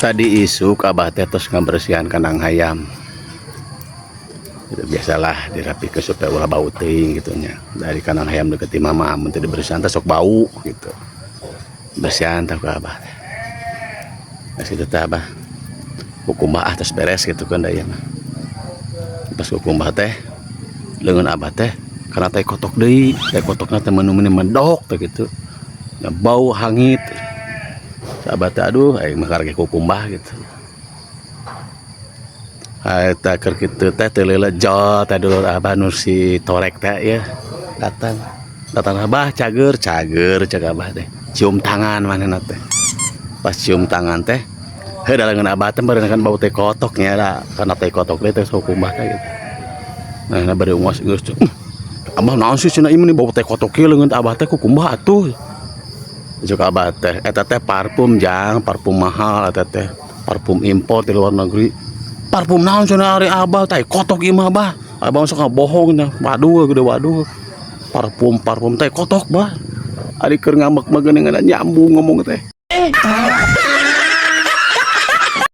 Tadi isuk abah teh terus ngabersihan kandang ayam. Itu biasalah dirapikan supaya ulah bau teuing gitunya. Dari kandang ayam deket mama mun teu dibersihan teh sok bau gitu. Bersihan teh ku abah. Nah situ teh abah kukumbah terus beres gitu kan daya mah. Pas kukumbah teh leungeun abah teh karena teh kotok deui, teh kotokna teh menu-menu mendok teh gitu. Nah, bau hangit. Sahabat aduh aing mah karek kukumbah gitu. Eta keur kitu teh teu leulejot teh dulu abah nu si torek teh ya. Datang abah cager cek abah teh. Cium tangan manehna teh. Pas cium tangan teh heuh dalengan abah teh berenang bau teh kotoknya da kana teh kotok teh sok kumbah teh gitu. Nah bari ungos geus abah naon sih cenah ieu bau teh kotok ieu leungeun abah teh kukumbah atuh. Juk abah teh eta teh parfum jang, parfum mahal eta teh. Parfum impor di luar negeri. Parfum naon cenah ari abah teh kotok ieu mah bah. Abah sok bohong nya. Waduh gede waduh. Parfum teh kotok bah. Ari keur ngambek mah geuningan nyambung ngomong teh.